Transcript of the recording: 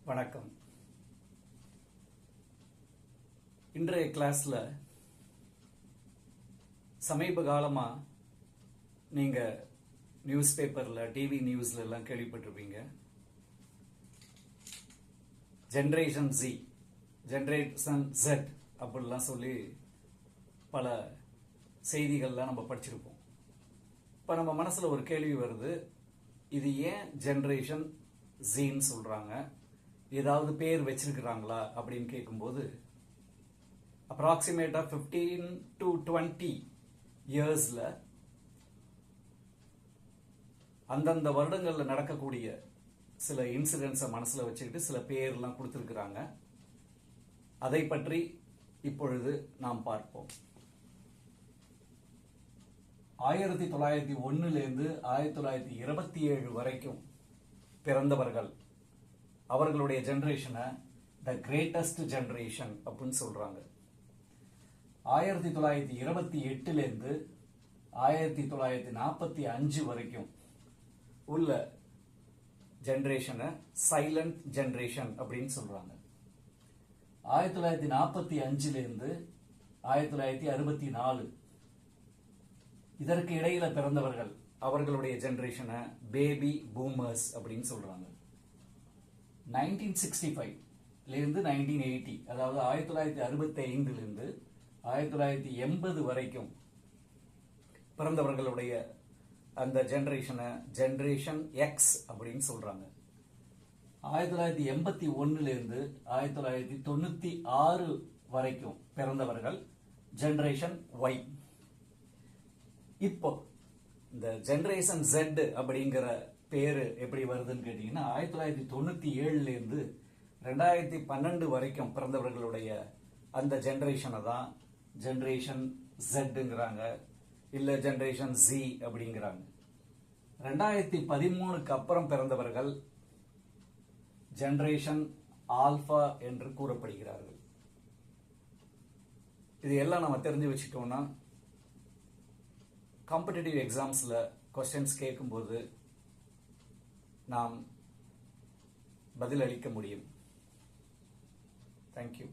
வணக்கம். இன்றைய கிளாஸ்ல சமீப காலமா நீங்க நியூஸ் பேப்பர்ல டிவி நியூஸ்ல எல்லாம் கேள்விப்பட்டிருப்பீங்க. ஜெனரேஷன் Z, ஜெனரேஷன் Z அப்படிலாம் சொல்லி பல செய்திகள்லாம் நம்ம படிச்சிருப்போம். இப்ப நம்ம மனசுல ஒரு கேள்வி வருது, இது ஏன் ஜெனரேஷன் Zன்னு சொல்றாங்க, ஏதாவது பேர் வச்சிருக்கிறாங்களா அப்படின்னு கேட்கும்போது, அப்ராக்சிமேட்டா 15 to 20 இயர்ஸ்ல அந்தந்த வருடங்கள்ல நடக்கக்கூடிய சில இன்சிடென்ட்ஸை மனசுல வச்சுக்கிட்டு சில பேர்லாம் கொடுத்திருக்கிறாங்க. அதை பற்றி இப்பொழுது நாம் பார்ப்போம். 1901 1927 வரைக்கும் பிறந்தவர்கள், அவர்களுடைய ஜெனரேஷனை த கிரேட்டஸ்ட் ஜெனரேஷன் அப்படின்னு சொல்றாங்க. 1928 1945 வரைக்கும் உள்ள ஜெனரேஷனை சைலண்ட் ஜெனரேஷன் அப்படின்னு சொல்றாங்க. 1945 1964 இதற்கு இடையில பிறந்தவர்கள், அவர்களுடைய ஜெனரேஷனை பேபி பூமர்ஸ் அப்படின்னு சொல்றாங்க. 1965 1980, அதாவது 1965 1980 வரைக்கும் பிறந்தவர்களுடைய அந்த ஜெனரேஷனை ஜெனரேஷன் எக்ஸ் அப்படின்னு சொல்றாங்க. 1981 1996 வரைக்கும் பிறந்தவர்கள் ஜெனரேஷன் ஒய். இப்போ இந்த ஜெனரேஷன் Z அப்படிங்கிற பேரு எப்படி வருதுன்னு கேட்டீங்கன்னா, 1997 2012 வரைக்கும் பிறந்தவர்களுடைய அந்த ஜெனரேஷனை தான் ஜெனரேஷன் Zங்கிறாங்க, இல்ல ஜெனரேஷன் Z அப்படிங்கிறாங்க. 2013 அப்புறம் பிறந்தவர்கள் ஜெனரேஷன் ஆல்பா என்று கூறப்படுகிறார்கள். இது எல்லாம் நம்ம தெரிஞ்சு வச்சுட்டோம்னா காம்படிட்டிவ் எக்ஸாம்ஸ்ல கொஸ்டின்ஸ் கேட்கும்போது நாம் பதிலளிக்க முடியும். தேங்க்யூ.